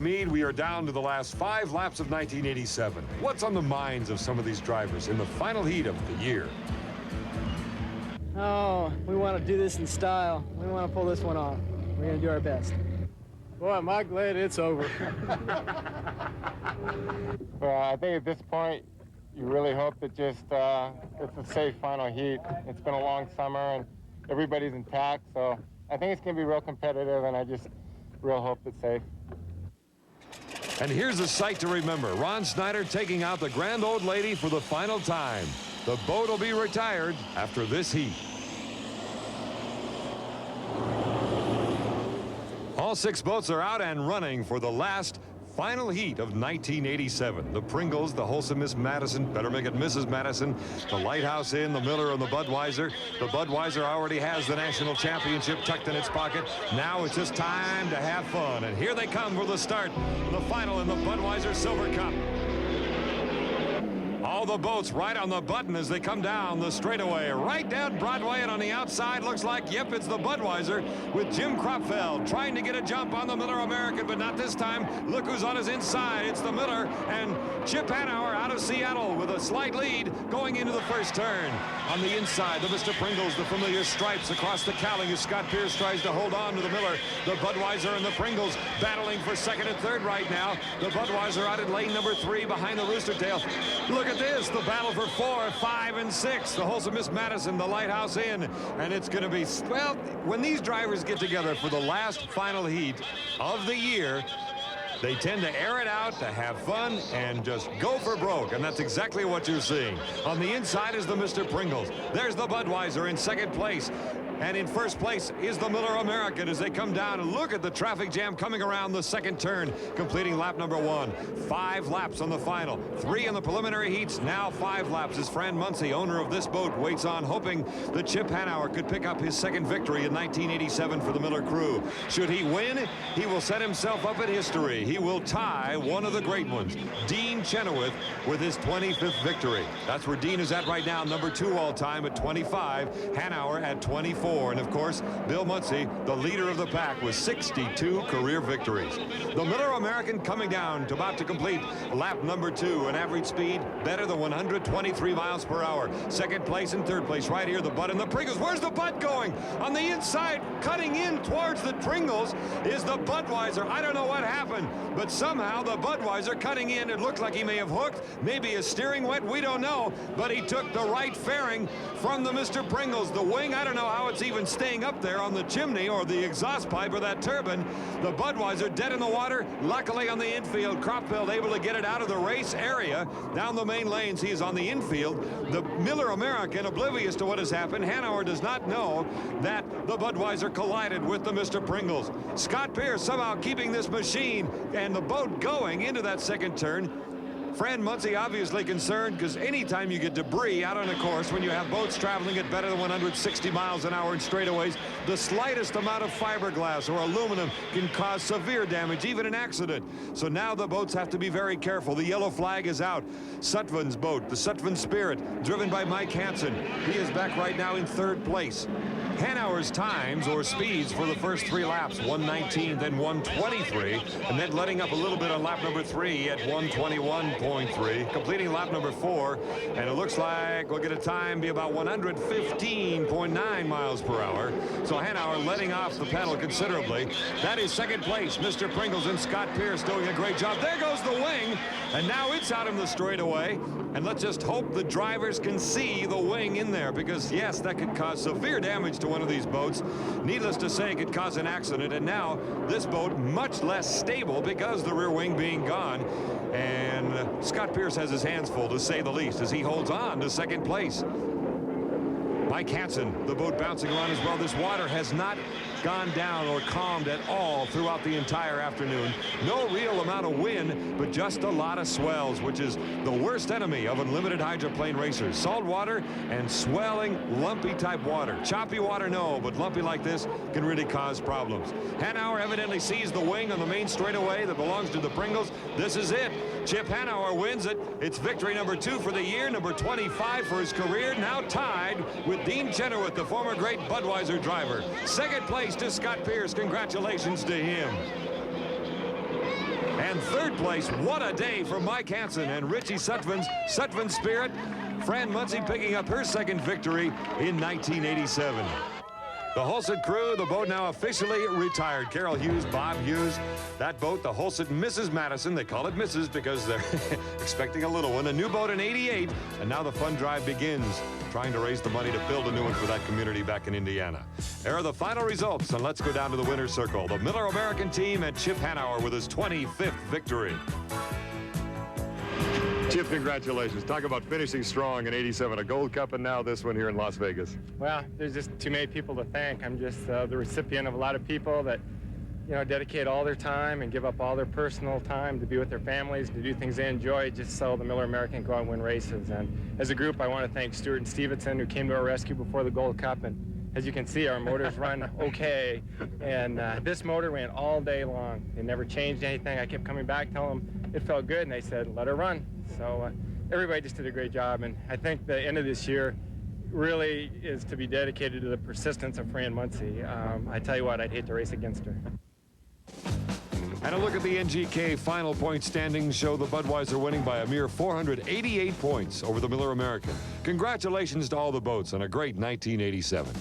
Mead, we are down to the last 5 laps of 1987. What's on the minds of some of these drivers in the final heat of the year? Oh, we want to do this in style. We want to pull this one off. We're going to do our best. Boy, am I glad it's over. Well, I think at this point, you really hope that just it's a safe final heat. It's been a long summer, and everybody's intact, so I think it's going to be real competitive, and I just real hope it's safe. And here's a sight to remember. Ron Snyder taking out the Grand Old Lady for the final time. The boat will be retired after this heat. All 6 boats are out and running for the last final heat of 1987. The Pringles, the Wholesome Miss Madison, better make it Mrs. Madison, the Lighthouse Inn, the Miller, and the Budweiser. The Budweiser already has the national championship tucked in its pocket. Now it's just time to have fun. And here they come for the start, the final in the Budweiser Silver Cup. All the boats right on the button as they come down the straightaway, right down Broadway, and on the outside looks like, yep, it's the Budweiser with Jim Kropfeld trying to get a jump on the Miller American, but not this time. Look who's on his inside. It's the Miller and Chip Hanauer out of Seattle with a slight lead going into the first turn. On the inside, the Mr. Pringles, the familiar stripes across the cowling as Scott Pierce tries to hold on to the Miller. The Budweiser and the Pringles battling for second and third right now. The Budweiser out in lane number 3 behind the Rooster Tail. Look at this, the battle for 4, 5, and 6. The Wholesome Miss Madison, the Lighthouse Inn, and it's going to be, well, when these drivers get together for the last final heat of the year, they tend to air it out, to have fun, and just go for broke, and that's exactly what you're seeing. On the inside is the Mr. Pringles. There's the Budweiser in second place. And in first place is the Miller American as they come down, and look at the traffic jam coming around the second turn, completing lap number 1. 5 laps on the final, 3 in the preliminary heats, now 5 laps as Fran Muncy, owner of this boat, waits on, hoping that Chip Hanauer could pick up his second victory in 1987 for the Miller crew. Should he win, he will set himself up in history. He will tie one of the great ones, Dean Chenoweth, with his 25th victory. That's where Dean is at right now, number 2 all-time at 25, Hanauer at 24. And of course, Bill Muncy, the leader of the pack, with 62 career victories. The Miller American coming down to about to complete lap number 2, an average speed better than 123 miles per hour. Second place and third place right here, the Bud and the Pringles. Where's the Bud going? On the inside, cutting in towards the Pringles is the Budweiser. I don't know what happened, but somehow the Budweiser cutting in, it looked like he may have hooked, maybe his steering went, we don't know, but he took the right fairing from the Mr. Pringles. The wing, I don't know how it's even staying up there on the chimney or the exhaust pipe or that turbine. The Budweiser dead in the water. Luckily on the infield, Kropfeld able to get it out of the race area. Down the main lanes, he is on the infield. The Miller American, oblivious to what has happened. Hanauer does not know that the Budweiser collided with the Mr. Pringles. Scott Pierce somehow keeping this machine and the boat going into that second turn. Fran Muncy obviously concerned because anytime you get debris out on a course when you have boats traveling at better than 160 miles an hour in straightaways, the slightest amount of fiberglass or aluminum can cause severe damage, even an accident. So now the boats have to be very careful. The yellow flag is out. Sutphen's boat, the Sutphen Spirit, driven by Mike Hansen. He is back right now in third place. Hanauer's times or speeds for the first 3 laps, 1:19, then 1:23, and then letting up a little bit on lap number 3 at 1:21.3, completing lap number 4, and it looks like we'll get a time be about 115.9 miles per hour. So Hanauer letting off the pedal considerably. That is second place. Mr. Pringles and Scott Pierce doing a great job. There goes the wing, and now it's out in the straightaway. And let's just hope the drivers can see the wing in there, because yes, that could cause severe damage to one of these boats. Needless to say, it could cause an accident. And now this boat much less stable because the rear wing being gone. And Scott Pierce has his hands full, to say the least, as he holds on to second place. Mike Hansen, the boat bouncing around as well. This water has not gone down or calmed at all throughout the entire afternoon. No real amount of wind, but just a lot of swells, which is the worst enemy of unlimited hydroplane racers. Salt water and swelling, lumpy type water. Choppy water, no, but lumpy like this can really cause problems. Hanauer evidently sees the wing on the main straightaway that belongs to the Pringles. This is it. Chip Hanauer wins it. It's victory number 2 for the year, number 25 for his career, now tied with Dean Chenoweth, the former great Budweiser driver. Second place to Scott Pierce. Congratulations to him. third place. What a day for Mike Hansen and Richie Sutphen's Spirit. Fran Muncy picking up her second victory in 1987. The Hulset crew, the boat now officially retired. Carol Hughes, Bob Hughes. That boat, the Hulset Mrs. Madison. They call it Mrs. because they're expecting a little one. A new boat in '88, and now the fun drive begins, trying to raise the money to build a new one for that community back in Indiana. Here are the final results, and let's go down to the winner's circle. The Miller American team and Chip Hanauer with his 25th victory. Chip, congratulations. Talk about finishing strong in '87, a Gold Cup, and now this one here in Las Vegas. Well, there's just too many people to thank. I'm just the recipient of a lot of people that, you know, dedicate all their time and give up all their personal time to be with their families, to do things they enjoy, just so the Miller American go out and win races. And as a group, I want to thank Stuart and Stevenson, who came to our rescue before the Gold Cup. And as you can see, our motors run okay. And this motor went all day long. It never changed anything. I kept coming back, telling them it felt good, and they said, let her run. So everybody just did a great job. And I think the end of this year really is to be dedicated to the persistence of Fran Muncy. I tell you what, I'd hate to race against her. And a look at the NGK final point standings show the Budweiser winning by a mere 488 points over the Miller American. Congratulations to all the boats on a great 1987.